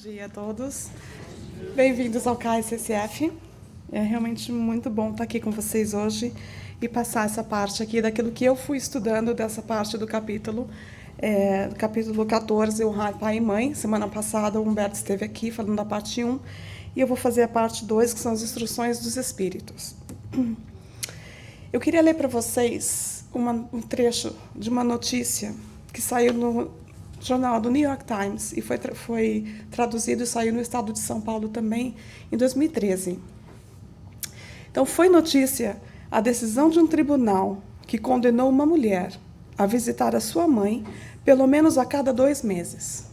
dia a todos. Bem-vindos ao KSSF. É realmente muito bom estar aqui com vocês hoje e passar essa parte aqui daquilo que eu fui estudando dessa parte do capítulo 14, Honrar Pai e Mãe. Semana passada o Humberto esteve aqui falando da parte 1 e eu vou fazer a parte 2, que são as instruções dos Espíritos. Eu queria ler para vocês um trecho de uma notícia que saiu no jornal do New York Times e foi traduzido e saiu no estado de São Paulo também em 2013. Então, foi notícia a decisão de um tribunal que condenou uma mulher a visitar a sua mãe pelo menos a cada 2 meses.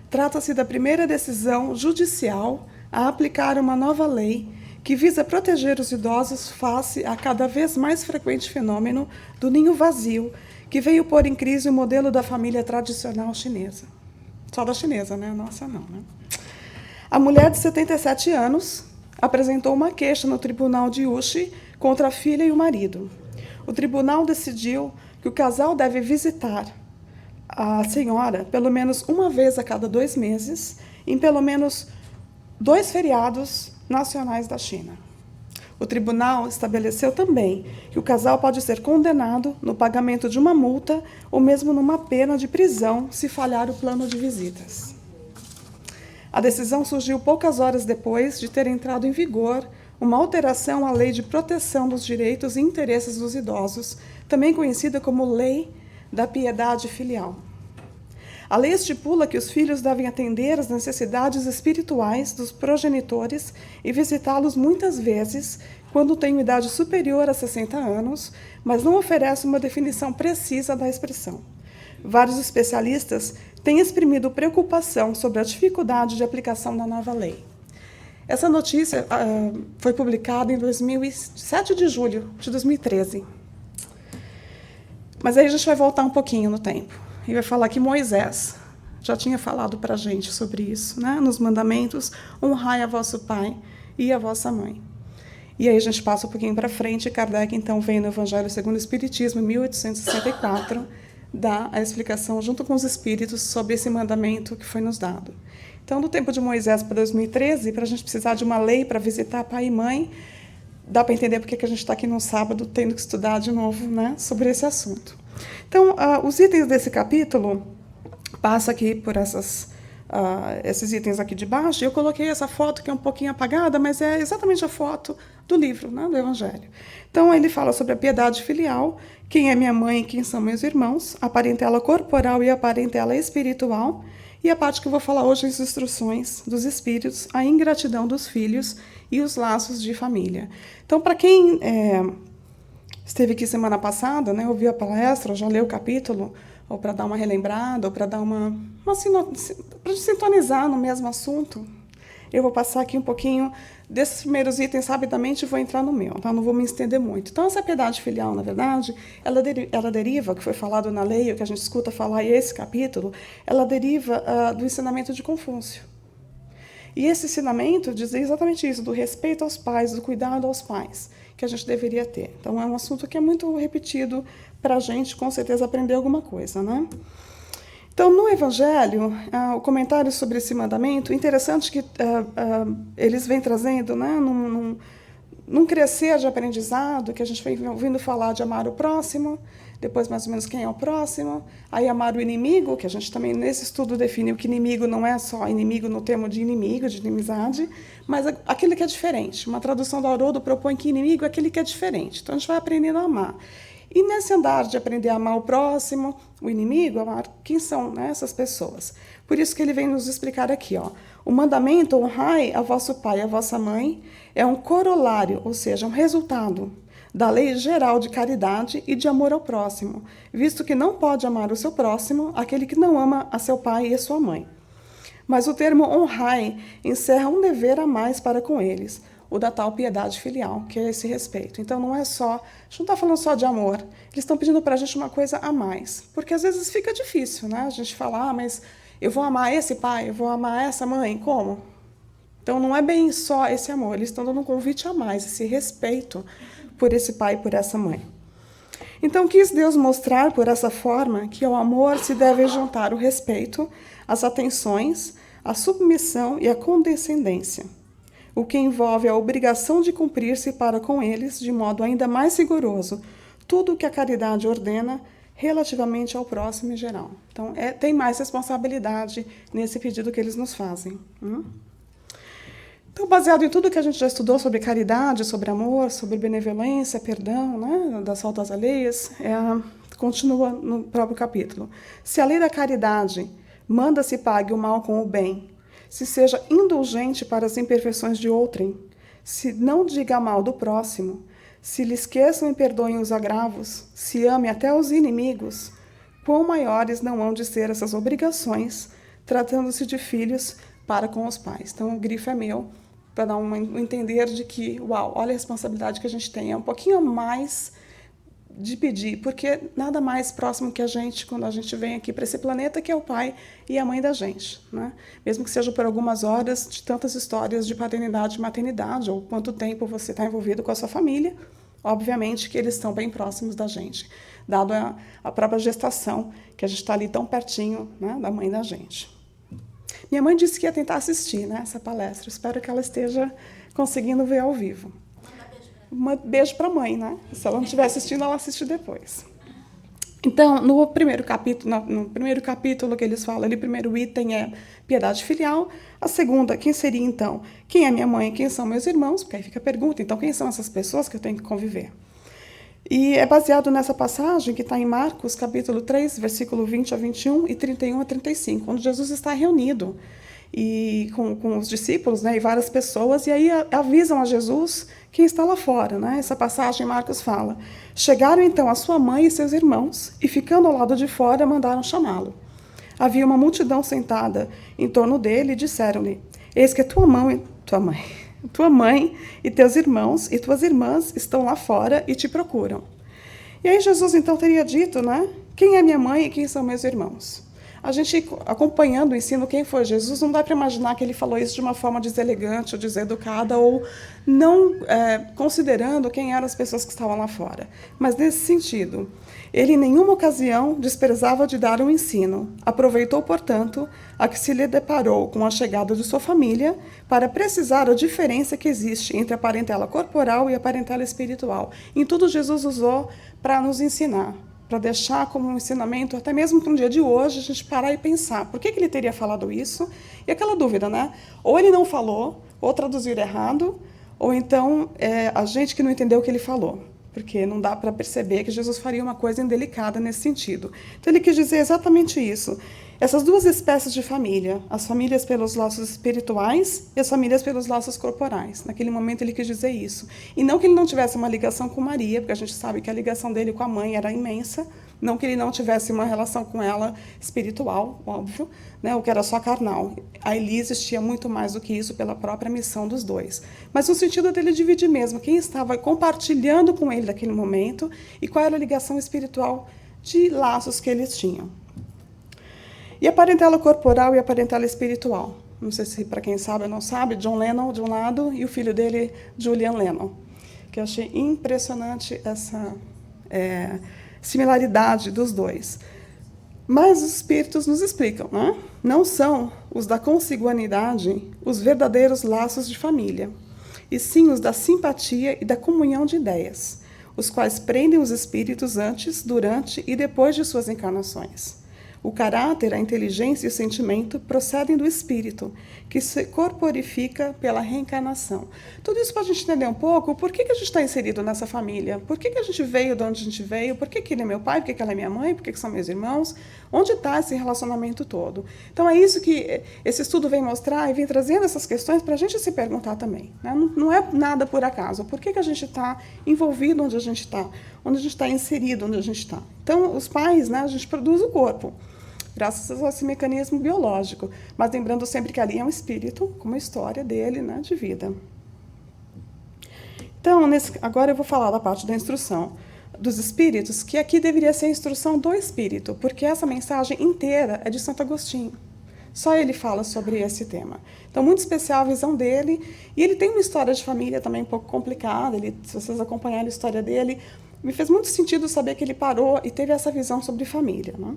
Trata-se da primeira decisão judicial a aplicar uma nova lei que visa proteger os idosos face a cada vez mais frequente fenômeno do ninho vazio, que veio pôr em crise o modelo da família tradicional chinesa. Só da chinesa, né? Nossa, não, né? A mulher de 77 anos apresentou uma queixa no tribunal de Wuxi contra a filha e o marido. O tribunal decidiu que o casal deve visitar a senhora pelo menos uma vez a cada 2 meses, em pelo menos 2 feriados nacionais da China. O tribunal estabeleceu também que o casal pode ser condenado no pagamento de uma multa ou mesmo numa pena de prisão se falhar o plano de visitas. A decisão surgiu poucas horas depois de ter entrado em vigor uma alteração à Lei de Proteção dos Direitos e Interesses dos Idosos, também conhecida como Lei da Piedade Filial. A lei estipula que os filhos devem atender às necessidades espirituais dos progenitores e visitá-los muitas vezes quando têm idade superior a 60 anos, mas não oferece uma definição precisa da expressão. Vários especialistas têm exprimido preocupação sobre a dificuldade de aplicação da nova lei. Essa notícia foi publicada em 7 de julho de 2013. Mas aí a gente vai voltar um pouquinho no tempo. E vai falar que Moisés já tinha falado para a gente sobre isso, né? Nos mandamentos, honrai a vosso pai e a vossa mãe. E aí a gente passa um pouquinho para frente, e Kardec, então, vem no Evangelho segundo o Espiritismo, em 1864, dá a explicação, junto com os Espíritos, sobre esse mandamento que foi nos dado. Então, do tempo de Moisés para 2013, para a gente precisar de uma lei para visitar pai e mãe, dá para entender porque que a gente está aqui no sábado tendo que estudar de novo, né, sobre esse assunto. Então, os itens desse capítulo passa aqui por esses itens aqui de baixo. Eu coloquei essa foto que é um pouquinho apagada, mas é exatamente a foto do livro, né, do Evangelho. Então, ele fala sobre a piedade filial, quem é minha mãe e quem são meus irmãos, a parentela corporal e a parentela espiritual, e a parte que eu vou falar hoje, as instruções dos espíritos, a ingratidão dos filhos e os laços de família. Então, para quem esteve aqui semana passada, né, ouviu a palestra, já leu o capítulo, ou para dar uma relembrada, ou para dar para sintonizar no mesmo assunto, eu vou passar aqui um pouquinho desses primeiros itens rapidamente e vou entrar no meu, tá? Não vou me estender muito. Então, essa piedade filial, na verdade, ela deriva, que foi falado na lei, o que a gente escuta falar, e esse capítulo, ela deriva do ensinamento de Confúcio. E esse ensinamento diz exatamente isso, do respeito aos pais, do cuidado aos pais, que a gente deveria ter. Então, é um assunto que é muito repetido para a gente, com certeza, aprender alguma coisa, né? Então, no Evangelho, o comentário sobre esse mandamento, interessante que eles vêm trazendo, né, num crescer de aprendizado, que a gente vem ouvindo falar de amar o próximo, depois mais ou menos quem é o próximo, aí amar o inimigo, que a gente também nesse estudo definiu que inimigo não é só inimigo no termo de inimigo, de inimizade, mas aquele que é diferente. Uma tradução do Haroldo propõe que inimigo é aquele que é diferente. Então, a gente vai aprendendo a amar. E nesse andar de aprender a amar o próximo, o inimigo, amar quem são, né, essas pessoas. Por isso que ele vem nos explicar aqui, ó. O mandamento, honrai a vosso pai e a vossa mãe, é um corolário, ou seja, um resultado da lei geral de caridade e de amor ao próximo, visto que não pode amar o seu próximo aquele que não ama a seu pai e a sua mãe. Mas o termo honrai encerra um dever a mais para com eles, o da tal piedade filial, que é esse respeito. Então, não é só, a gente não está falando só de amor, eles estão pedindo para a gente uma coisa a mais, porque às vezes fica difícil, né? A gente fala, mas eu vou amar esse pai, eu vou amar essa mãe, como? Então, não é bem só esse amor, eles estão dando um convite a mais, esse respeito por esse pai e por essa mãe. Então, quis Deus mostrar por essa forma que ao amor se deve juntar o respeito, as atenções, a submissão e a condescendência, o que envolve a obrigação de cumprir-se para com eles, de modo ainda mais rigoroso, tudo o que a caridade ordena relativamente ao próximo em geral. Então, tem mais responsabilidade nesse pedido que eles nos fazem. Então, baseado em tudo que a gente já estudou sobre caridade, sobre amor, sobre benevolência, perdão, né, das faltas alheias, continua no próprio capítulo. Se a lei da caridade manda se pague o mal com o bem, se seja indulgente para as imperfeições de outrem, se não diga mal do próximo, se lhe esqueçam e perdoem os agravos, se ame até os inimigos, quão maiores não hão de ser essas obrigações, tratando-se de filhos para com os pais. Então, o grifo é meu, para dar um entender de que, uau, olha a responsabilidade que a gente tem. É um pouquinho mais de pedir, porque nada mais próximo que a gente, quando a gente vem aqui para esse planeta, que é o pai e a mãe da gente, né? Mesmo que seja por algumas horas, de tantas histórias de paternidade e maternidade, ou quanto tempo você está envolvido com a sua família, obviamente que eles estão bem próximos da gente, dado a própria gestação, que a gente está ali tão pertinho, né, da mãe da gente. Minha mãe disse que ia tentar assistir, né, essa palestra. Espero que ela esteja conseguindo ver ao vivo. Um beijo para a mãe, né? Se ela não estiver assistindo, ela assiste depois. Então, no primeiro capítulo que eles falam, ali, o primeiro item é piedade filial. A segunda, quem seria, então? Quem é minha mãe e quem são meus irmãos? Porque aí fica a pergunta, então, quem são essas pessoas que eu tenho que conviver? E é baseado nessa passagem que está em Marcos, capítulo 3, versículo 20 a 21 e 31 a 35, onde Jesus está reunido e com os discípulos, né, e várias pessoas, e aí avisam a Jesus quem está lá fora, né? Essa passagem Marcos fala: chegaram então a sua mãe e seus irmãos, e ficando ao lado de fora, mandaram chamá-lo. Havia uma multidão sentada em torno dele, e disseram-lhe: eis que tua mãe e teus irmãos e tuas irmãs estão lá fora e te procuram. E aí Jesus então teria dito, né? Quem é minha mãe e quem são meus irmãos? A gente, acompanhando o ensino quem foi Jesus, não dá para imaginar que ele falou isso de uma forma deselegante ou deseducada, ou não considerando quem eram as pessoas que estavam lá fora. Mas nesse sentido, ele em nenhuma ocasião desprezava de dar um ensino. Aproveitou, portanto, a que se lhe deparou com a chegada de sua família para precisar a diferença que existe entre a parentela corporal e a parentela espiritual. Em tudo, Jesus usou para nos ensinar, para deixar como um ensinamento, até mesmo para um dia de hoje, a gente parar e pensar, por que ele teria falado isso? E aquela dúvida, né? Ou ele não falou, ou traduziram errado, ou então a gente que não entendeu o que ele falou, porque não dá para perceber que Jesus faria uma coisa indelicada nesse sentido. Então ele quis dizer exatamente isso. Essas duas espécies de família, as famílias pelos laços espirituais e as famílias pelos laços corporais. Naquele momento ele quis dizer isso. E não que ele não tivesse uma ligação com Maria, porque a gente sabe que a ligação dele com a mãe era imensa, não que ele não tivesse uma relação com ela espiritual, óbvio, né, ou que era só carnal. Ali existia muito mais do que isso pela própria missão dos dois. Mas no sentido dele dividir mesmo quem estava compartilhando com ele naquele momento e qual era a ligação espiritual de laços que eles tinham. E a parentela corporal e a parentela espiritual. Não sei se para quem sabe ou não sabe, John Lennon de um lado e o filho dele, Julian Lennon. Que eu achei impressionante essa similaridade dos dois. Mas os espíritos nos explicam, né? Não são os da consanguinidade os verdadeiros laços de família, e sim os da simpatia e da comunhão de ideias, os quais prendem os espíritos antes, durante e depois de suas encarnações. O caráter, a inteligência e o sentimento procedem do espírito, que se corporifica pela reencarnação. Tudo isso para a gente entender um pouco por que a gente está inserido nessa família, por que a gente veio de onde a gente veio, por que ele é meu pai, por que ela é minha mãe, por que são meus irmãos, onde está esse relacionamento todo. Então é isso que esse estudo vem mostrar e vem trazendo essas questões para a gente se perguntar também, né? Não é nada por acaso. Por que a gente está envolvido onde a gente está inserido onde a gente está. Então, os pais, né, a gente produz o corpo, graças a esse mecanismo biológico. Mas lembrando sempre que ali é um espírito, com uma história dele, né, de vida. Então, agora eu vou falar da parte da instrução dos espíritos, que aqui deveria ser a instrução do espírito, porque essa mensagem inteira é de Santo Agostinho. Só ele fala sobre esse tema. Então, muito especial a visão dele. E ele tem uma história de família também um pouco complicada. Se vocês acompanharem a história dele, me fez muito sentido saber que ele parou e teve essa visão sobre família, né?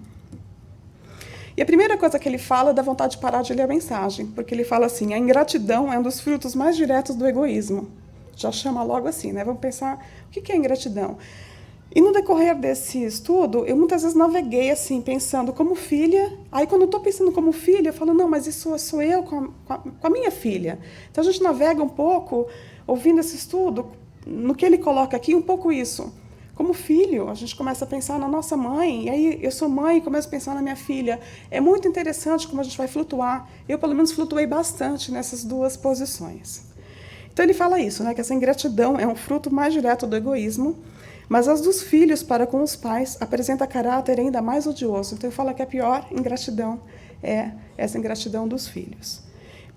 E a primeira coisa que ele fala dá vontade de parar de ler a mensagem, porque ele fala assim, a ingratidão é um dos frutos mais diretos do egoísmo. Já chama logo assim, né? Vamos pensar, o que é ingratidão? E no decorrer desse estudo, eu muitas vezes naveguei assim, pensando como filha. Aí quando eu estou pensando como filha, eu falo, não, mas isso sou eu com a minha filha. Então a gente navega um pouco, ouvindo esse estudo, no que ele coloca aqui, um pouco isso. Como filho, a gente começa a pensar na nossa mãe, e aí eu sou mãe e começo a pensar na minha filha. É muito interessante como a gente vai flutuar. Eu, pelo menos, flutuei bastante nessas duas posições. Então ele fala isso, né, que essa ingratidão é um fruto mais direto do egoísmo, mas as dos filhos para com os pais apresenta caráter ainda mais odioso. Então ele fala que a pior ingratidão é essa ingratidão dos filhos.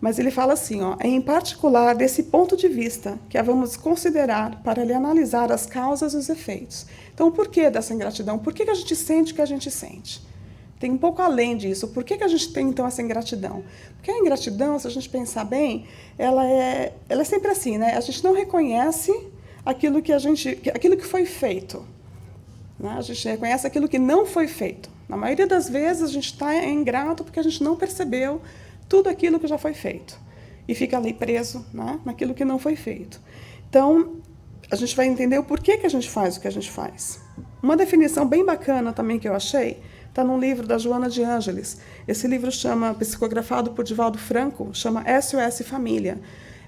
Mas ele fala assim, ó, é em particular desse ponto de vista que a vamos considerar para lhe analisar as causas e os efeitos. Então, o porquê dessa ingratidão? Por que a gente sente o que a gente sente? Tem um pouco além disso. Por que a gente tem, então, essa ingratidão? Porque a ingratidão, se a gente pensar bem, ela é sempre assim, né? A gente não reconhece aquilo que foi feito. Né? A gente reconhece aquilo que não foi feito. Na maioria das vezes, a gente está ingrato porque a gente não percebeu tudo aquilo que já foi feito. E fica ali preso, né, naquilo que não foi feito. Então, a gente vai entender o porquê que a gente faz o que a gente faz. Uma definição bem bacana também que eu achei, está num livro da Joana de Ângeles. Esse livro chama, psicografado por Divaldo Franco, chama SOS Família.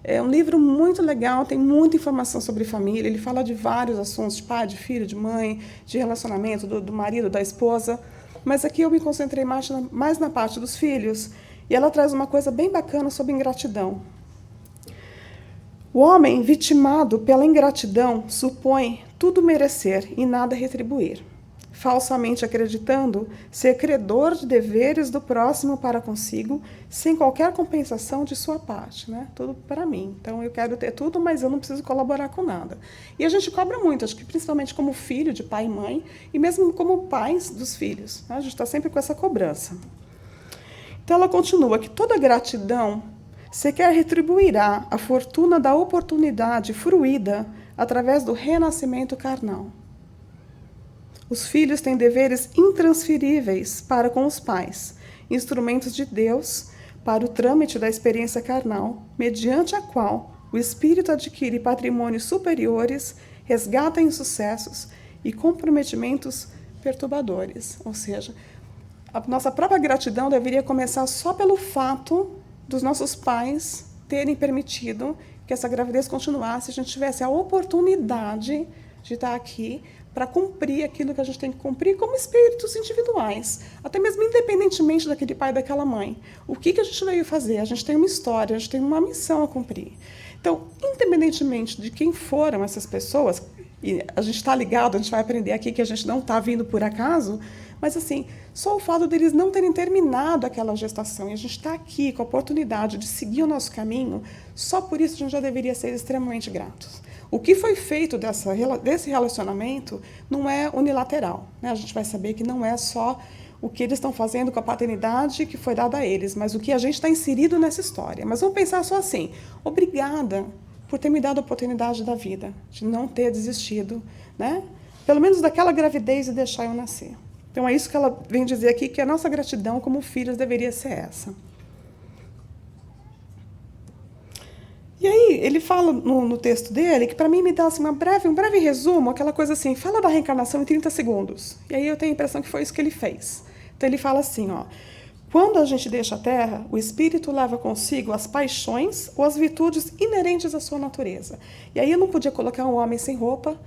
É um livro muito legal, tem muita informação sobre família, ele fala de vários assuntos, de pai, de filho, de mãe, de relacionamento, do marido, da esposa. Mas aqui eu me concentrei mais na parte dos filhos. E ela traz uma coisa bem bacana sobre ingratidão. O homem vitimado pela ingratidão supõe tudo merecer e nada retribuir, falsamente acreditando ser credor de deveres do próximo para consigo, sem qualquer compensação de sua parte, né? Tudo para mim. Então eu quero ter tudo, mas eu não preciso colaborar com nada. E a gente cobra muito, acho que principalmente como filho de pai e mãe, e mesmo como pais dos filhos, né? A gente está sempre com essa cobrança. Então ela continua que toda gratidão sequer retribuirá a fortuna da oportunidade fruída através do renascimento carnal. Os filhos têm deveres intransferíveis para com os pais, instrumentos de Deus para o trâmite da experiência carnal, mediante a qual o espírito adquire patrimônios superiores, resgata insucessos e comprometimentos perturbadores, ou seja, a nossa própria gratidão deveria começar só pelo fato dos nossos pais terem permitido que essa gravidez continuasse, a gente tivesse a oportunidade de estar aqui para cumprir aquilo que a gente tem que cumprir como espíritos individuais, até mesmo independentemente daquele pai e daquela mãe. O que a gente veio fazer? A gente tem uma história, a gente tem uma missão a cumprir. Então, independentemente de quem foram essas pessoas, e a gente está ligado, a gente vai aprender aqui que a gente não está vindo por acaso, mas assim, só o fato deles não terem terminado aquela gestação e a gente está aqui com a oportunidade de seguir o nosso caminho, só por isso a gente já deveria ser extremamente gratos. O que foi feito desse relacionamento não é unilateral, né? A gente vai saber que não é só o que eles estão fazendo com a paternidade que foi dada a eles, mas o que a gente está inserido nessa história. Mas vamos pensar só assim, obrigada por ter me dado a oportunidade da vida, de não ter desistido, né? Pelo menos daquela gravidez e deixar eu nascer. Então é isso que ela vem dizer aqui, que a nossa gratidão como filhos deveria ser essa. E aí ele fala no texto dele, que para mim me dá assim, um breve resumo, aquela coisa assim, fala da reencarnação em 30 segundos. E aí eu tenho a impressão que foi isso que ele fez. Então ele fala assim, ó, quando a gente deixa a Terra, o espírito leva consigo as paixões ou as virtudes inerentes à sua natureza. E aí eu não podia colocar um homem sem roupa,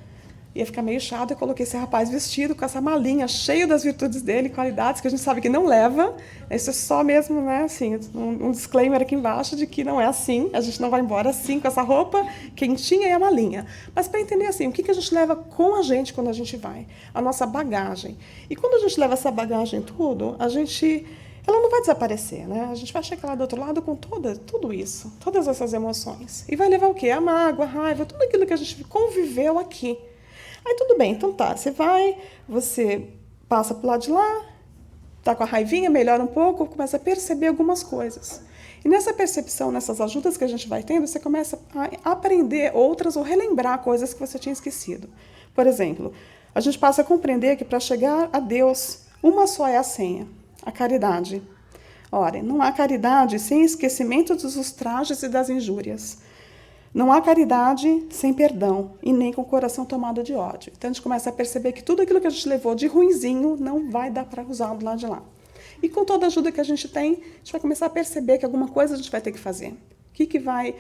ia ficar meio chato, eu coloquei esse rapaz vestido com essa malinha cheia das virtudes dele, qualidades que a gente sabe que não leva. Isso é só mesmo, né, assim, um disclaimer aqui embaixo de que não é assim, a gente não vai embora assim com essa roupa quentinha e a malinha. Mas para entender assim, o que a gente leva com a gente quando a gente vai? A nossa bagagem. E quando a gente leva essa bagagem tudo, ela não vai desaparecer, né? A gente vai chegar lá do outro lado com tudo isso, todas essas emoções. E vai levar o quê? A mágoa, a raiva, tudo aquilo que a gente conviveu aqui. Aí tudo bem, então tá, você passa pro lado de lá, tá com a raivinha, melhora um pouco, começa a perceber algumas coisas. E nessa percepção, nessas ajudas que a gente vai tendo, você começa a aprender outras ou relembrar coisas que você tinha esquecido. Por exemplo, a gente passa a compreender que para chegar a Deus, uma só é a senha. A caridade. Ora, não há caridade sem esquecimento dos ultrajes e das injúrias. Não há caridade sem perdão e nem com o coração tomado de ódio. Então a gente começa a perceber que tudo aquilo que a gente levou de ruinzinho não vai dar para usar do lado de lá. E com toda a ajuda que a gente tem, a gente vai começar a perceber que alguma coisa a gente vai ter que fazer. O que vai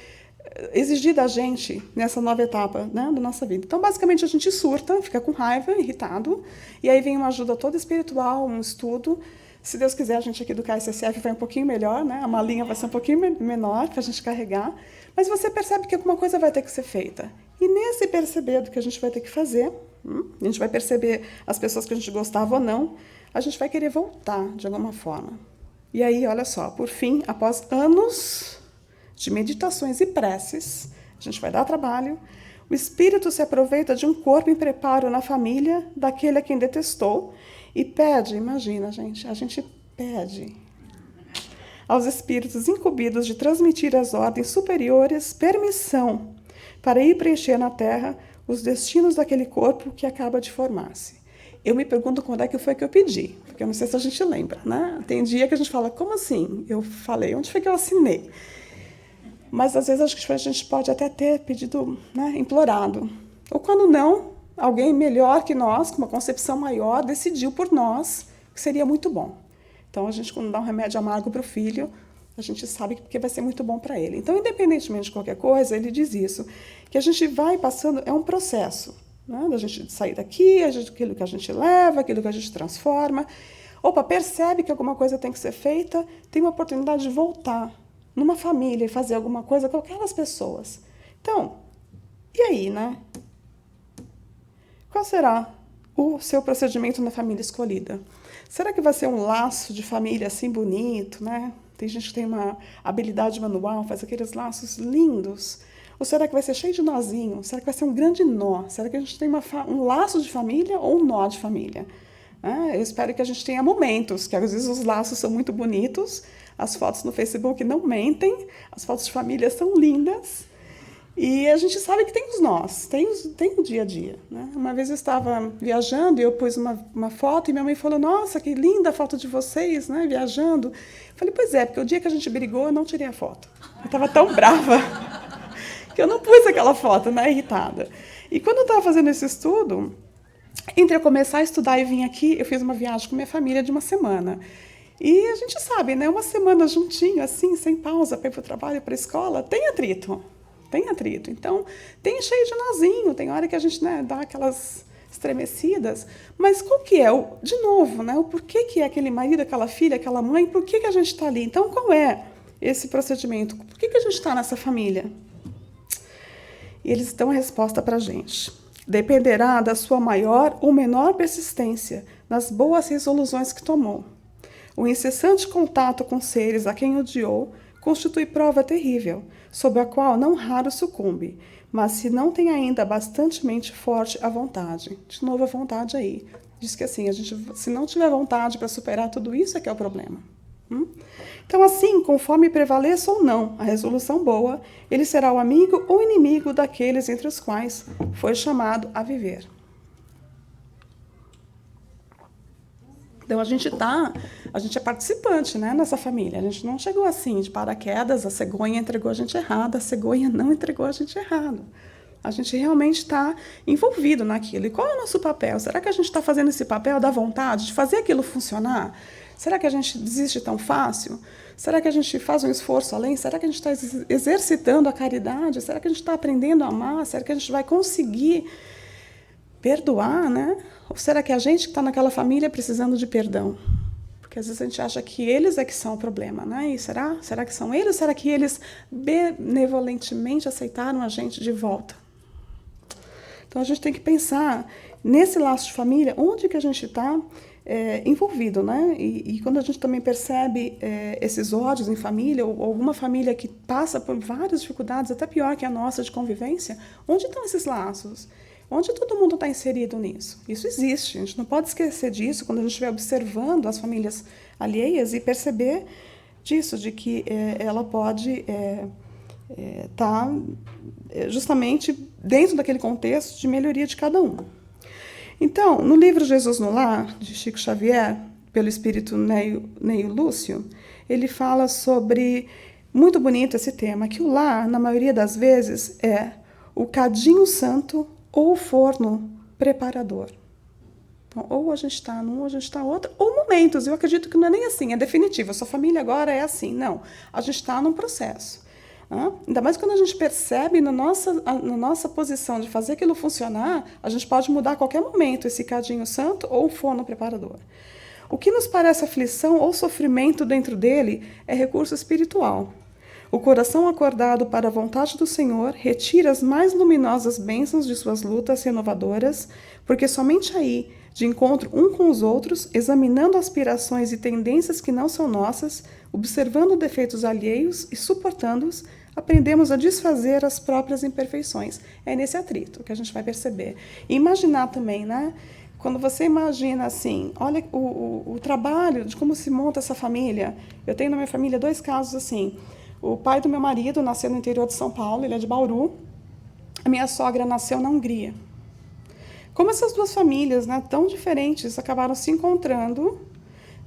exigir da gente nessa nova etapa, né, da nossa vida. Então, basicamente, a gente surta, fica com raiva, irritado, e aí vem uma ajuda toda espiritual, um estudo. Se Deus quiser, a gente aqui do KSSF vai um pouquinho melhor, né? A malinha vai ser um pouquinho menor para a gente carregar, mas você percebe que alguma coisa vai ter que ser feita. E nesse perceber do que a gente vai ter que fazer, a gente vai perceber as pessoas que a gente gostava ou não, a gente vai querer voltar de alguma forma. E aí, olha só, por fim, após anos de meditações e preces, a gente vai dar trabalho, o espírito se aproveita de um corpo em preparo na família daquele a quem detestou e pede, imagina, gente, a gente pede aos espíritos incumbidos de transmitir às ordens superiores permissão para ir preencher na Terra os destinos daquele corpo que acaba de formar-se. Eu me pergunto quando é que foi que eu pedi, porque eu não sei se a gente lembra, né? Tem dia que a gente fala, como assim? Eu falei, onde foi que eu assinei? Mas às vezes acho que a gente pode até ter pedido, né, implorado. Ou quando não, alguém melhor que nós, com uma concepção maior, decidiu por nós que seria muito bom. Então, a gente, quando dá um remédio amargo para o filho, a gente sabe que vai ser muito bom para ele. Então, independentemente de qualquer coisa, ele diz isso, que a gente vai passando, é um processo, né, da gente sair daqui, aquilo que a gente leva, aquilo que a gente transforma. Opa, percebe que alguma coisa tem que ser feita, tem uma oportunidade de voltar numa família e fazer alguma coisa com aquelas pessoas. Então, e aí, né? Qual será o seu procedimento na família escolhida? Será que vai ser um laço de família assim bonito, né? Tem gente que tem uma habilidade manual, faz aqueles laços lindos. Ou será que vai ser cheio de nozinho? Será que vai ser um grande nó? Será que a gente tem um laço de família ou um nó de família? Eu espero que a gente tenha momentos, que às vezes os laços são muito bonitos, as fotos no Facebook não mentem, as fotos de família são lindas, e a gente sabe que tem os nós, tem o dia a dia, né? Uma vez eu estava viajando e eu pus uma foto e minha mãe falou, nossa, que linda a foto de vocês, né, viajando. Eu falei, pois é, porque o dia que a gente brigou eu não tirei a foto. Eu estava tão brava que eu não pus aquela foto, né, irritada. E quando eu estava fazendo esse estudo, entre eu começar a estudar e vir aqui, eu fiz uma viagem com minha família de uma semana. E a gente sabe, né, uma semana juntinho, assim, sem pausa, para ir para o trabalho, para a escola, tem atrito. Tem atrito. Então, tem cheio de nozinho, tem hora que a gente, né, dá aquelas estremecidas. Mas qual que é? De novo, né, o porquê que é aquele marido, aquela filha, aquela mãe, por que a gente está ali? Então, qual é esse procedimento? Por que a gente está nessa família? E eles dão a resposta para a gente. Dependerá da sua maior ou menor persistência nas boas resoluções que tomou. O incessante contato com seres a quem odiou constitui prova terrível, sob a qual não raro sucumbe, mas se não tem ainda bastantemente forte a vontade. De novo a vontade aí. Diz que assim, se não tiver vontade para superar tudo isso, é que é o problema. Então, assim, conforme prevaleça ou não a resolução boa, ele será o amigo ou inimigo daqueles entre os quais foi chamado a viver. Então, a gente é participante, né, nessa família. A gente não chegou assim, de paraquedas, a cegonha entregou a gente errado, a cegonha não entregou a gente errado. A gente realmente está envolvido naquilo. E qual é o nosso papel? Será que a gente está fazendo esse papel da vontade, de fazer aquilo funcionar? Será que a gente desiste tão fácil? Será que a gente faz um esforço além? Será que a gente está exercitando a caridade? Será que a gente está aprendendo a amar? Será que a gente vai conseguir perdoar, né? Ou será que a gente que está naquela família precisando de perdão? Porque às vezes a gente acha que eles é que são o problema, né? E será que são eles? Será que eles benevolentemente aceitaram a gente de volta? Então a gente tem que pensar nesse laço de família, onde que a gente está envolvido, né? E quando a gente também percebe esses ódios em família, ou alguma família que passa por várias dificuldades, até pior que a nossa de convivência, onde estão esses laços? Onde todo mundo está inserido nisso? Isso existe, a gente não pode esquecer disso quando a gente estiver observando as famílias alheias e perceber disso, de que ela pode estar justamente dentro daquele contexto de melhoria de cada um. Então, no livro Jesus no Lar, de Chico Xavier, pelo espírito Neio Lúcio, ele fala sobre, muito bonito esse tema, que o lar, na maioria das vezes, é o cadinho santo ou o forno preparador. Então, ou a gente está num, ou a gente está outro, ou momentos. Eu acredito que não é nem assim, é definitivo. A sua família agora é assim. Não, a gente está num processo. Ainda mais quando a gente percebe na nossa posição de fazer aquilo funcionar, a gente pode mudar a qualquer momento esse cadinho santo ou o forno preparador. O que nos parece aflição ou sofrimento dentro dele é recurso espiritual. O coração acordado para a vontade do Senhor retira as mais luminosas bênçãos de suas lutas renovadoras, porque somente aí, de encontro um com os outros, examinando aspirações e tendências que não são nossas, observando defeitos alheios e suportando-os, aprendemos a desfazer as próprias imperfeições. É nesse atrito que a gente vai perceber. E imaginar também, né? Quando você imagina assim, olha o trabalho de como se monta essa família. Eu tenho na minha família 2 casos assim. O pai do meu marido nasceu no interior de São Paulo, ele é de Bauru. A minha sogra nasceu na Hungria. Como essas 2 famílias, né, tão diferentes, acabaram se encontrando,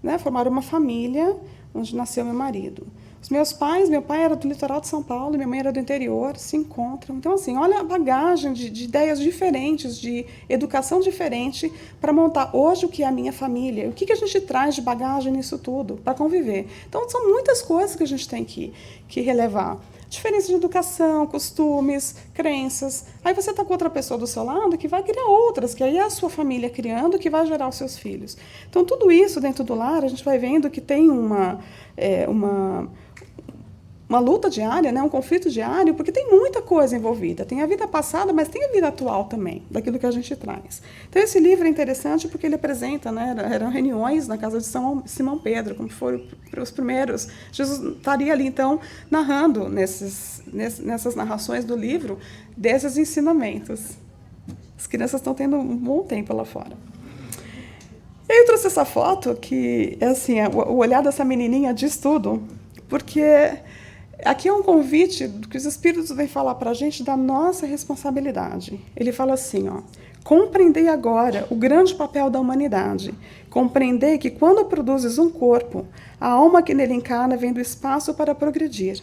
né, formaram uma família onde nasceu meu marido. Os meus pais, meu pai era do litoral de São Paulo, minha mãe era do interior, se encontram. Então, assim, olha a bagagem de ideias diferentes, de educação diferente, para montar hoje o que é a minha família. O que a gente traz de bagagem nisso tudo, para conviver. Então, são muitas coisas que a gente tem que relevar. Diferença de educação, costumes, crenças. Aí você está com outra pessoa do seu lado que vai criar outras, que aí é a sua família criando, que vai gerar os seus filhos. Então, tudo isso dentro do lar, a gente vai vendo que tem uma luta diária, né? Um conflito diário, porque tem muita coisa envolvida. Tem a vida passada, mas tem a vida atual também, daquilo que a gente traz. Então, esse livro é interessante porque ele apresenta, né? Eram reuniões na casa de Simão Pedro, como foram os primeiros. Jesus estaria ali, então, narrando nessas narrações do livro, desses ensinamentos. As crianças estão tendo um bom tempo lá fora. Eu trouxe essa foto que, é assim, o olhar dessa menininha diz tudo, porque aqui é um convite que os Espíritos vêm falar para a gente da nossa responsabilidade. Ele fala assim, ó, compreendei agora o grande papel da humanidade. Compreendei que quando produzes um corpo, a alma que nele encarna vem do espaço para progredir.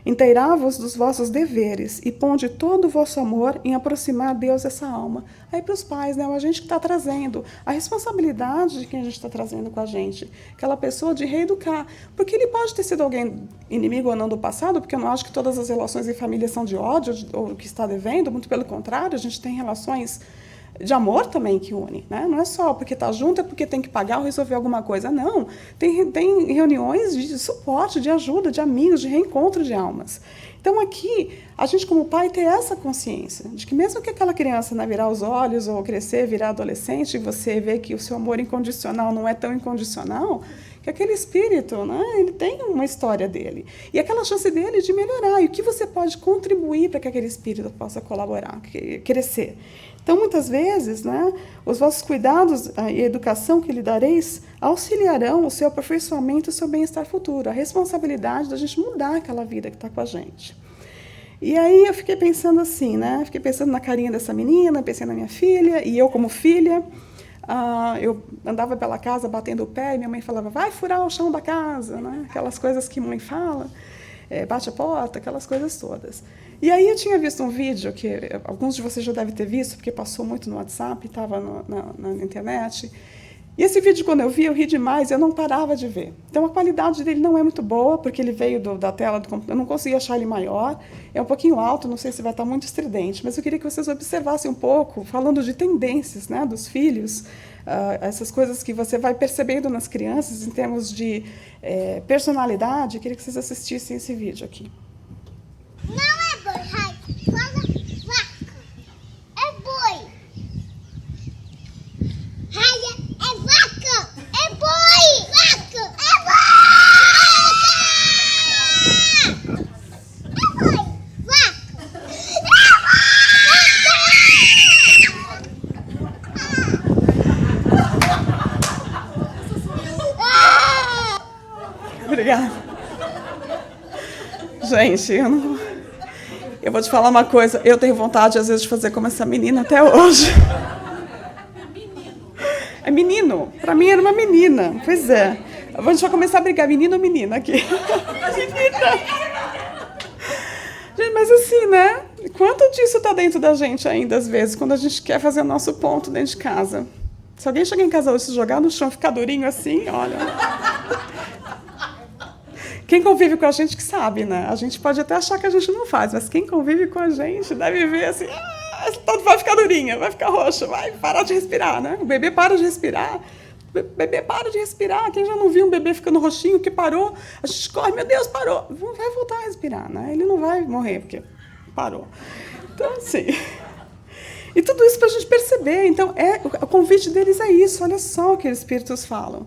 Inteirava-vos dos vossos deveres e ponde todo o vosso amor em aproximar Deus essa alma. Aí para os pais, né, a gente que está trazendo, a responsabilidade de quem a gente está trazendo com a gente, aquela pessoa de reeducar, porque ele pode ter sido alguém inimigo ou não do passado, porque eu não acho que todas as relações em família são de ódio ou que está devendo, muito pelo contrário, a gente tem relações de amor também que une, né? Não é só porque está junto, é porque tem que pagar ou resolver alguma coisa. Não, tem reuniões de suporte, de ajuda, de amigos, de reencontro de almas. Então, aqui, a gente como pai tem essa consciência de que mesmo que aquela criança, né, virar os olhos ou crescer, virar adolescente, e você vê que o seu amor incondicional não é tão incondicional, que aquele espírito, né, ele tem uma história dele. E aquela chance dele de melhorar. E o que você pode contribuir para que aquele espírito possa colaborar, crescer. Então, muitas vezes, né, os vossos cuidados e a educação que lhe dareis auxiliarão o seu aperfeiçoamento e o seu bem-estar futuro, a responsabilidade da gente mudar aquela vida que está com a gente. E aí eu fiquei pensando assim, né, fiquei pensando na carinha dessa menina, pensei na minha filha, e eu como filha, eu andava pela casa batendo o pé e minha mãe falava, vai furar o chão da casa, né, aquelas coisas que mãe fala, bate a porta, aquelas coisas todas. E aí eu tinha visto um vídeo que alguns de vocês já devem ter visto, porque passou muito no WhatsApp, estava na internet. E esse vídeo, quando eu vi, eu ri demais, eu não parava de ver. Então, a qualidade dele não é muito boa, porque ele veio da tela do computador, eu não consegui achar ele maior, é um pouquinho alto, não sei se vai estar muito estridente, mas eu queria que vocês observassem um pouco, falando de tendências, né, dos filhos, essas coisas que você vai percebendo nas crianças, em termos de personalidade. Eu queria que vocês assistissem esse vídeo aqui. Não é boi, Rai. Fala vaca. É boi. Raia é vaca. É boi. Vaca. É boi. É boi. Vaca. É vaca. Obrigada. Gente, eu vou te falar uma coisa, eu tenho vontade, às vezes, de fazer como essa menina até hoje. É menino. Para mim era uma menina. Pois é. A gente vai começar a brigar, menino ou menina aqui. Menina. Gente, mas assim, né? Quanto disso está dentro da gente ainda, às vezes, quando a gente quer fazer o nosso ponto dentro de casa? Se alguém chegar em casa hoje, se jogar no chão, ficar durinho assim, olha... Quem convive com a gente que sabe, né? A gente pode até achar que a gente não faz, mas quem convive com a gente deve ver assim, vai ficar durinha, vai ficar roxa, vai parar de respirar, né? O bebê para de respirar. O bebê para de respirar. Quem já não viu um bebê ficando roxinho, que parou, a gente corre, meu Deus, parou. Vai voltar a respirar, né? Ele não vai morrer, porque parou. Então, assim... E tudo isso para a gente perceber. Então, o convite deles é isso. Olha só o que os Espíritos falam.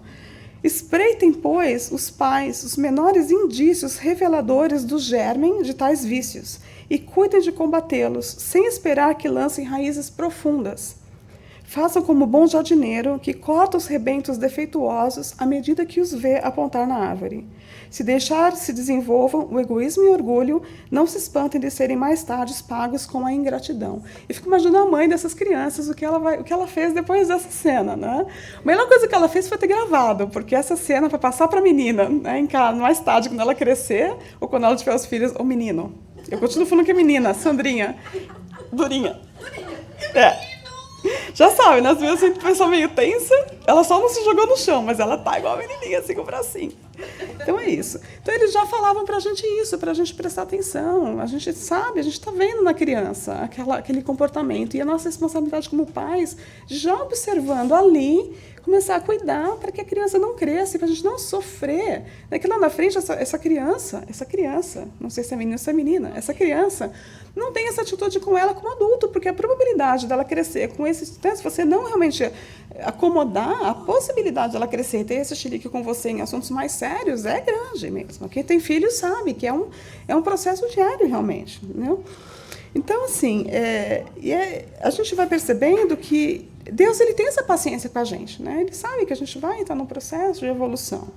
Espreitem, pois, os pais, os menores indícios reveladores do germen de tais vícios, e cuidem de combatê-los, sem esperar que lancem raízes profundas. Façam como bom jardineiro, que corta os rebentos defeituosos à medida que os vê apontar na árvore. Se deixar se desenvolvam o egoísmo e o orgulho, não se espantem de serem mais tarde pagos com a ingratidão. E fico imaginando a mãe dessas crianças, o que ela fez depois dessa cena, né? A melhor coisa que ela fez foi ter gravado, porque essa cena vai passar para a menina, né, em casa, mais tarde, quando ela crescer, ou quando ela tiver os filhos, ou menino. Eu continuo falando que é menina, Sandrinha, durinha. É. Já sabe, né? Às vezes a pessoa meio tensa, ela só não se jogou no chão, mas ela tá igual a menininha, assim, com o bracinho. Então é isso. Então eles já falavam pra gente isso, pra gente prestar atenção. A gente sabe, a gente tá vendo na criança aquele comportamento. E a nossa responsabilidade como pais, já observando ali, começar a cuidar para que a criança não cresça, para a gente não sofrer. Daqui lá na frente, essa criança, não sei se é menino ou se é menina, essa criança não tem essa atitude com ela como adulto, porque a probabilidade dela crescer com esse... Se você não realmente acomodar, a possibilidade dela crescer e ter esse chilique com você em assuntos mais sérios é grande mesmo. Quem tem filho sabe que é um processo diário, realmente. Entendeu? Então, assim, a gente vai percebendo que Deus ele tem essa paciência com a gente, né? Ele sabe que a gente vai entrar num processo de evolução.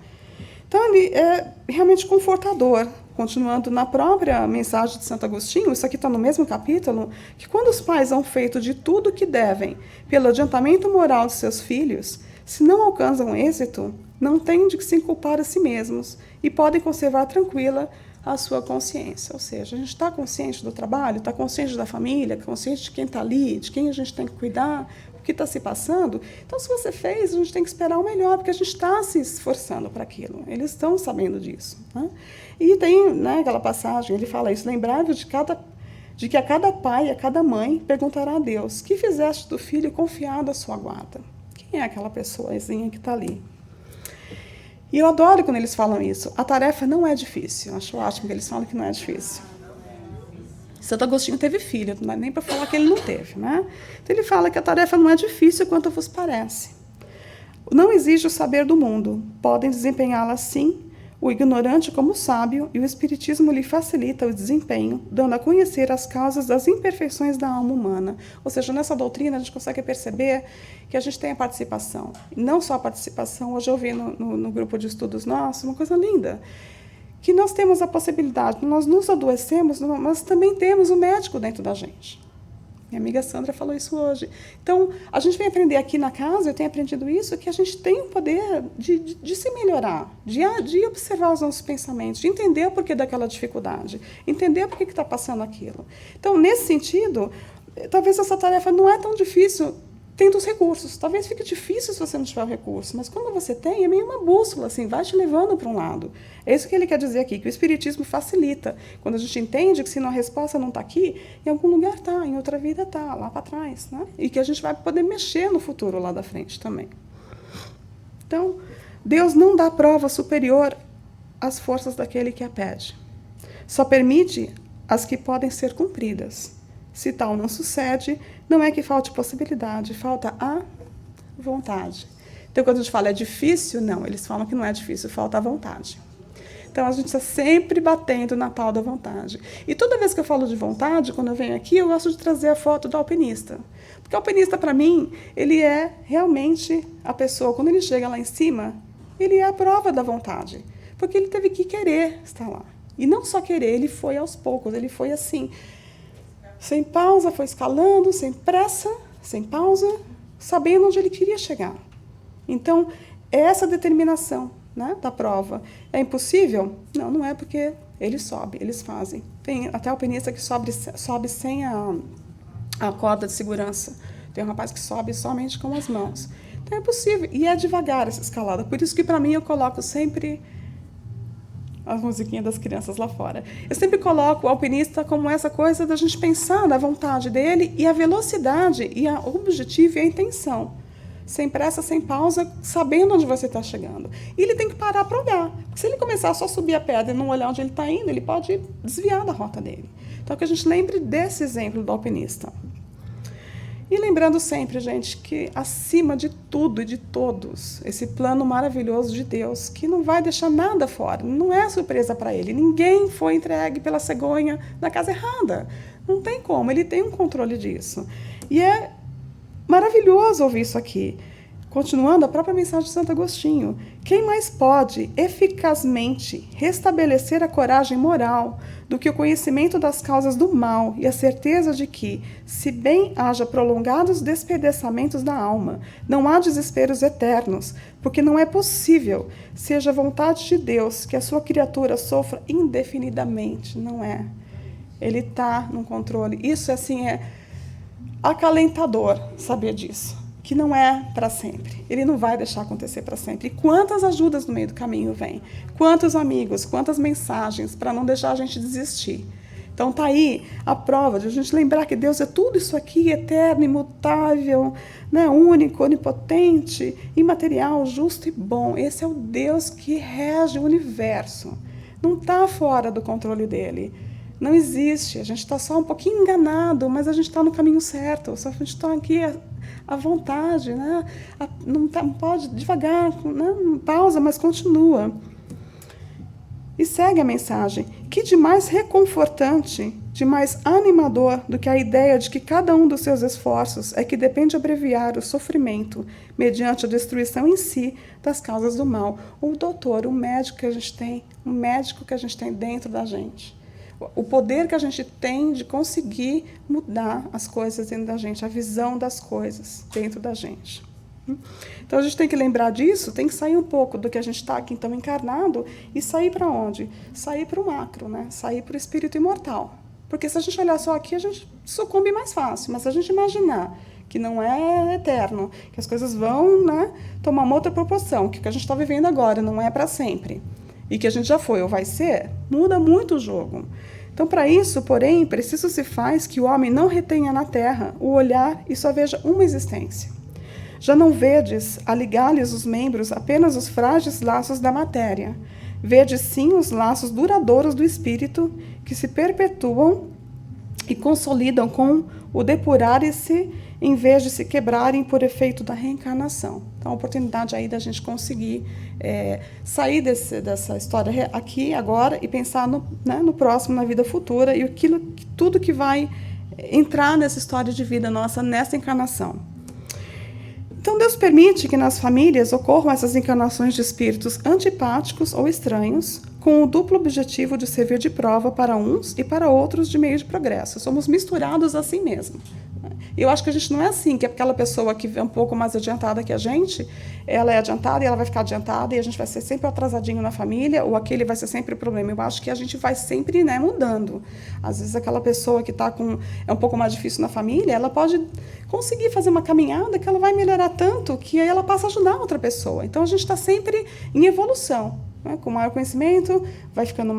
Então, ele é realmente confortador. Continuando na própria mensagem de Santo Agostinho, isso aqui está no mesmo capítulo, que quando os pais hão feito de tudo o que devem pelo adiantamento moral de seus filhos, se não alcançam êxito, não têm de se culpar a si mesmos e podem conservar tranquila a sua consciência. Ou seja, a gente está consciente do trabalho, está consciente da família, consciente de quem está ali, de quem a gente tem que cuidar, o que está se passando. Então, se você fez, a gente tem que esperar o melhor, porque a gente está se esforçando para aquilo. Eles estão sabendo disso, né? E tem, né, aquela passagem, ele fala isso, lembrai-vos de que a cada pai, a cada mãe, perguntará a Deus, que fizeste do filho confiado à sua guarda? Quem é aquela pessoazinha que está ali? E eu adoro quando eles falam isso. A tarefa não é difícil. Eu acho ótimo que eles falam que não é difícil. Santo Agostinho teve filho, não é nem para falar que ele não teve, né? Então ele fala que a tarefa não é difícil quanto vos parece. Não exige o saber do mundo. Podem desempenhá-la sim, o ignorante como o sábio, e o espiritismo lhe facilita o desempenho, dando a conhecer as causas das imperfeições da alma humana. Ou seja, nessa doutrina a gente consegue perceber que a gente tem a participação. E não só a participação, hoje eu vi no grupo de estudos nosso, uma coisa linda, que nós temos a possibilidade, nós nos adoecemos, mas também temos o médico dentro da gente. Minha amiga Sandra falou isso hoje. Então, a gente vem aprender aqui na casa, eu tenho aprendido isso, que a gente tem o poder de se melhorar, de observar os nossos pensamentos, de entender o porquê daquela dificuldade, entender por que está passando aquilo. Então, nesse sentido, talvez essa tarefa não é tão difícil tendo os recursos. Talvez fique difícil se você não tiver o recurso, mas quando você tem, é meio uma bússola, assim, vai te levando para um lado. É isso que ele quer dizer aqui, que o espiritismo facilita. Quando a gente entende que se a resposta não está aqui, em algum lugar está, em outra vida está, lá para trás, né? E que a gente vai poder mexer no futuro lá da frente também. Então, Deus não dá prova superior às forças daquele que a pede. Só permite as que podem ser cumpridas. Se tal não sucede, não é que falte possibilidade, falta a vontade. Então, quando a gente fala é difícil, não, eles falam que não é difícil, falta a vontade. Então, a gente está sempre batendo na pau da vontade. E toda vez que eu falo de vontade, quando eu venho aqui, eu gosto de trazer a foto do alpinista. Porque o alpinista, para mim, ele é realmente a pessoa, quando ele chega lá em cima, ele é a prova da vontade. Porque ele teve que querer estar lá. E não só querer, ele foi aos poucos, ele foi assim... Sem pausa, foi escalando, sem pressa, sem pausa, sabendo onde ele queria chegar. Então, essa determinação, né, da prova. É impossível? Não, não é, porque eles sobem, eles fazem. Tem até alpinista que sobe sem a corda de segurança. Tem um rapaz que sobe somente com as mãos. Então é possível. E é devagar essa escalada. Por isso que, para mim, eu coloco sempre as musiquinhas das crianças lá fora. Eu sempre coloco o alpinista como essa coisa da gente pensar na vontade dele e a velocidade, e o objetivo e a intenção. Sem pressa, sem pausa, sabendo onde você está chegando. E ele tem que parar para olhar. Porque se ele começar só a subir a pedra e não olhar onde ele está indo, ele pode desviar da rota dele. Então, que a gente lembre desse exemplo do alpinista. E lembrando sempre, gente, que acima de tudo e de todos, esse plano maravilhoso de Deus, que não vai deixar nada fora, não é surpresa para ele. Ninguém foi entregue pela cegonha na casa errada. Não tem como, ele tem um controle disso. E é maravilhoso ouvir isso aqui. Continuando a própria mensagem de Santo Agostinho. Quem mais pode eficazmente restabelecer a coragem moral do que o conhecimento das causas do mal e a certeza de que, se bem haja prolongados despedaçamentos da alma, não há desesperos eternos, porque não é possível, seja a vontade de Deus, que a sua criatura sofra indefinidamente. Não é. Ele está no controle. Isso, assim, é acalentador saber disso, que não é para sempre. Ele não vai deixar acontecer para sempre. E quantas ajudas no meio do caminho vêm? Quantos amigos, quantas mensagens para não deixar a gente desistir. Então tá aí a prova de a gente lembrar que Deus é tudo isso aqui, eterno, imutável, né, único, onipotente, imaterial, justo e bom. Esse é o Deus que rege o universo. Não está fora do controle dele. Não existe. A gente está só um pouquinho enganado, mas a gente está no caminho certo. Só a gente está aqui à vontade, né? Não pode, devagar, né? Pausa, mas continua. E segue a mensagem. Que de mais reconfortante, de mais animador do que a ideia de que cada um dos seus esforços é que depende abreviar o sofrimento mediante a destruição em si das causas do mal. O doutor, o médico que a gente tem, o médico que a gente tem dentro da gente. O poder que a gente tem de conseguir mudar as coisas dentro da gente, a visão das coisas dentro da gente. Então, a gente tem que lembrar disso, tem que sair um pouco do que a gente está aqui, então, encarnado, e sair para onde? Sair para o macro, né? Sair para o espírito imortal. Porque se a gente olhar só aqui, a gente sucumbe mais fácil. Mas se a gente imaginar que não é eterno, que as coisas vão, né, tomar uma outra proporção, que o que a gente está vivendo agora não é para sempre, e que a gente já foi ou vai ser, muda muito o jogo. Então, para isso, porém, preciso se faz que o homem não retenha na terra o olhar e só veja uma existência. Já não vedes a ligar-lhes os membros apenas os frágeis laços da matéria. Vedes, sim, os laços duradouros do espírito que se perpetuam e consolidam com o depurar-se em vez de se quebrarem por efeito da reencarnação. Então, a oportunidade aí da gente conseguir sair dessa história aqui, agora, e pensar no próximo, na vida futura, e tudo que vai entrar nessa história de vida nossa, nessa encarnação. Então, Deus permite que nas famílias ocorram essas encarnações de espíritos antipáticos ou estranhos, com o duplo objetivo de servir de prova para uns e para outros de meio de progresso. Somos misturados assim mesmo. Eu acho que a gente não é assim, que aquela pessoa que é um pouco mais adiantada que a gente, ela é adiantada e ela vai ficar adiantada e a gente vai ser sempre atrasadinho na família, ou aquele vai ser sempre o problema. Eu acho que a gente vai sempre, né, mudando. Às vezes aquela pessoa que é um pouco mais difícil na família, ela pode conseguir fazer uma caminhada que ela vai melhorar tanto que aí ela passa a ajudar outra pessoa. Então a gente está sempre em evolução. Com maior conhecimento, vai ficando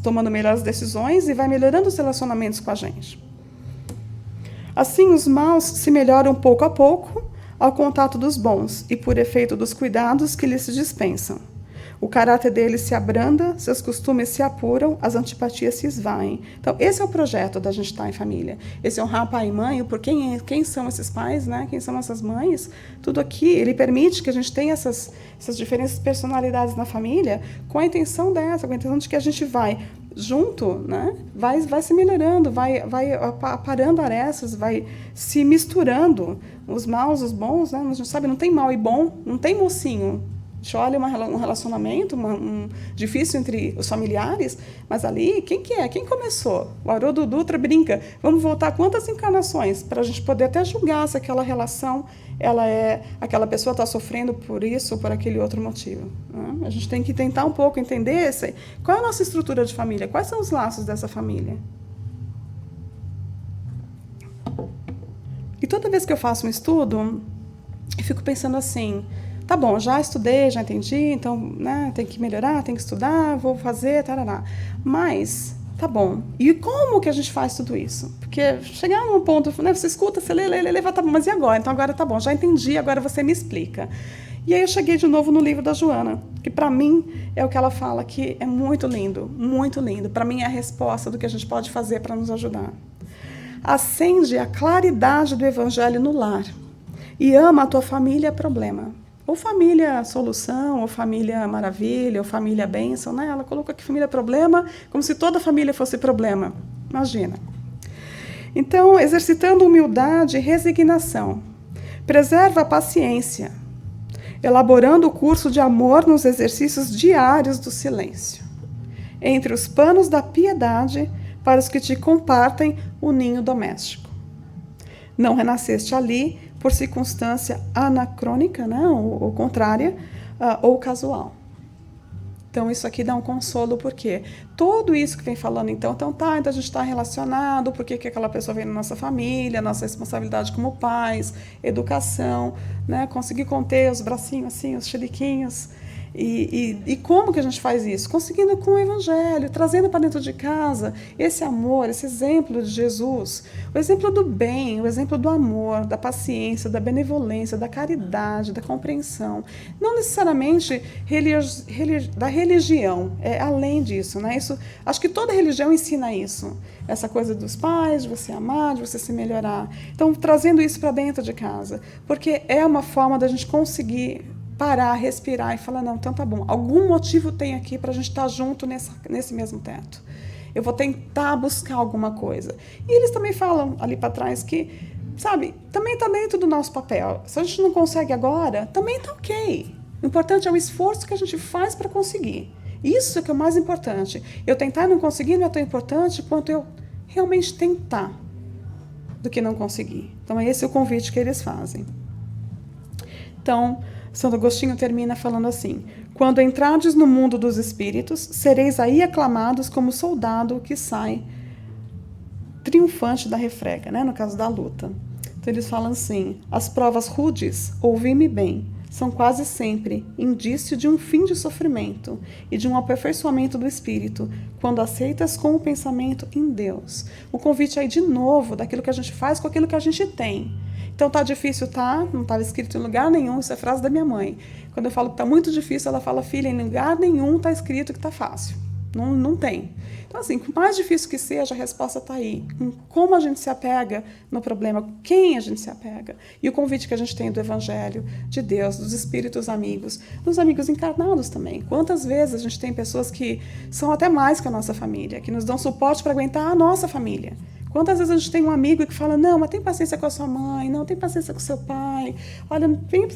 tomando melhores decisões e vai melhorando os relacionamentos com a gente. Assim, os maus se melhoram pouco a pouco ao contato dos bons e por efeito dos cuidados que lhes se dispensam. O caráter deles se abranda, seus costumes se apuram, as antipatias se esvaem. Então, esse é o projeto da gente estar em família. Esse é honrar pai e mãe, por quem são esses pais, né? Quem são essas mães. Tudo aqui, ele permite que a gente tenha essas diferentes personalidades na família com a intenção com a intenção de que a gente vai junto, né? Vai se melhorando, vai aparando arestas, vai se misturando os maus, os bons, né? A gente sabe, não tem mal e bom, não tem mocinho. A gente olha um relacionamento difícil entre os familiares, mas ali, quem que é? Quem começou? O Haroldo Dutra brinca, vamos voltar quantas encarnações para a gente poder até julgar se aquela relação, aquela pessoa está sofrendo por isso ou por aquele outro motivo. Né? A gente tem que tentar um pouco entender qual é a nossa estrutura de família, quais são os laços dessa família. E toda vez que eu faço um estudo, eu fico pensando assim, tá bom, já estudei, já entendi, então, né, tem que melhorar, tem que estudar, vou fazer, tarará. Mas, tá bom, e como que a gente faz tudo isso? Porque chegar num ponto, né, você escuta, você lê, tá bom, mas e agora? Então agora tá bom, já entendi, agora você me explica. E aí eu cheguei de novo no livro da Joana, que para mim é o que ela fala que é muito lindo, para mim é a resposta do que a gente pode fazer para nos ajudar. Acende a claridade do evangelho no lar e ama a tua família problema. Ou família solução, ou família maravilha, ou família bênção, né? Ela colocou aqui família problema, como se toda família fosse problema. Imagina. Então, exercitando humildade e resignação. Preserva a paciência, elaborando o curso de amor nos exercícios diários do silêncio. Entre os panos da piedade, para os que te compartem o ninho doméstico. Não renasceste ali por circunstância anacrônica, né, ou contrária, ou casual. Então, isso aqui dá um consolo, porque tudo isso que vem falando, então a gente está relacionado, por que aquela pessoa vem na nossa família, nossa responsabilidade como pais, educação, né, conseguir conter os bracinhos assim, os chiliquinhos. E como que a gente faz isso? Conseguindo com o Evangelho, trazendo para dentro de casa esse amor, esse exemplo de Jesus, o exemplo do bem, o exemplo do amor, da paciência, da benevolência, da caridade, da compreensão. Não necessariamente da religião, além disso, né? Isso, acho que toda religião ensina isso, essa coisa dos pais, de você amar, de você se melhorar. Então, trazendo isso para dentro de casa, porque é uma forma da gente conseguir parar, respirar e falar, não, então tá bom, algum motivo tem aqui para a gente estar junto nesse mesmo teto. Eu vou tentar buscar alguma coisa. E eles também falam ali para trás que, sabe, também está dentro do nosso papel. Se a gente não consegue agora, também está ok. O importante é o esforço que a gente faz para conseguir. Isso é que é o mais importante. Eu tentar e não conseguir não é tão importante quanto eu realmente tentar do que não conseguir. Então, é esse o convite que eles fazem. Então, Santo Agostinho termina falando assim: quando entrardes no mundo dos espíritos, sereis aí aclamados como soldado que sai triunfante da refrega, né? No caso da luta. Então eles falam assim: as provas rudes, ouvi-me bem, são quase sempre indício de um fim de sofrimento e de um aperfeiçoamento do espírito, quando aceitas com o pensamento em Deus. O convite aí de novo daquilo que a gente faz com aquilo que a gente tem. Então tá difícil, tá? Não estava escrito em lugar nenhum, isso é frase da minha mãe. Quando eu falo que tá muito difícil, ela fala, filha, em lugar nenhum tá escrito que tá fácil. Não tem. Então, assim, por mais difícil que seja, a resposta está aí. Em como a gente se apega no problema, quem a gente se apega. E o convite que a gente tem do Evangelho, de Deus, dos espíritos amigos, dos amigos encarnados também. Quantas vezes a gente tem pessoas que são até mais que a nossa família, que nos dão suporte para aguentar a nossa família. Quantas vezes a gente tem um amigo que fala, não, mas tem paciência com a sua mãe, não, tem paciência com o seu pai, olha, tem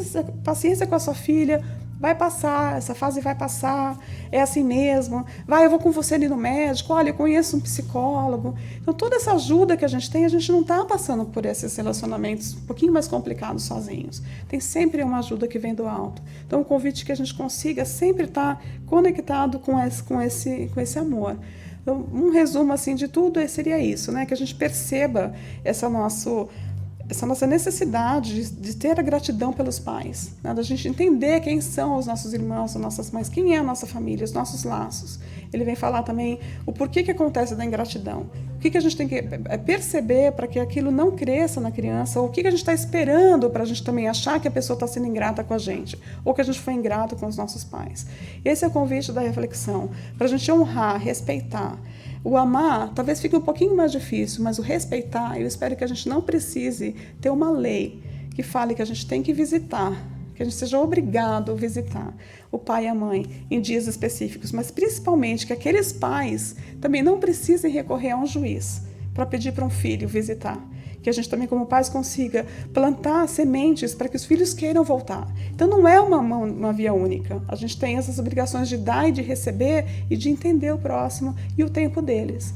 paciência com a sua filha, vai passar, essa fase vai passar, é assim mesmo, vai, eu vou com você ali no médico, olha, eu conheço um psicólogo. Então, toda essa ajuda que a gente tem, a gente não está passando por esses relacionamentos um pouquinho mais complicados sozinhos. Tem sempre uma ajuda que vem do alto. Então, o convite é que a gente consiga sempre estar conectado com esse amor. Então, um resumo assim de tudo seria isso, né? Que a gente perceba essa nossa necessidade de ter a gratidão pelos pais, né? Da gente entender quem são os nossos irmãos, as nossas mães, quem é a nossa família, os nossos laços. Ele vem falar também o porquê que acontece da ingratidão, o que a gente tem que perceber para que aquilo não cresça na criança, ou o que a gente está esperando para a gente também achar que a pessoa está sendo ingrata com a gente, ou que a gente foi ingrato com os nossos pais. Esse é o convite da reflexão, para a gente honrar, respeitar. O amar talvez fique um pouquinho mais difícil, mas o respeitar, eu espero que a gente não precise ter uma lei que fale que a gente tem que visitar, que a gente seja obrigado a visitar o pai e a mãe em dias específicos, mas principalmente que aqueles pais também não precisem recorrer a um juiz para pedir para um filho visitar. que a gente também, como pais, consiga plantar sementes para que os filhos queiram voltar. Então, não é uma via única. A gente tem essas obrigações de dar e de receber e de entender o próximo e o tempo deles.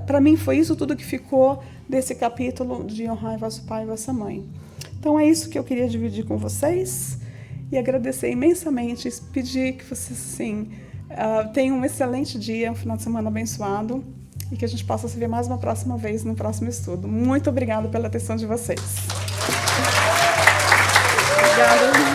Para mim, foi isso tudo que ficou desse capítulo de honrar vosso pai e vossa mãe. Então, é isso que eu queria dividir com vocês e agradecer imensamente, pedir que vocês, assim, tenham um excelente dia, um final de semana abençoado, e que a gente possa se ver mais uma próxima vez no próximo estudo. Muito obrigada pela atenção de vocês. Obrigada.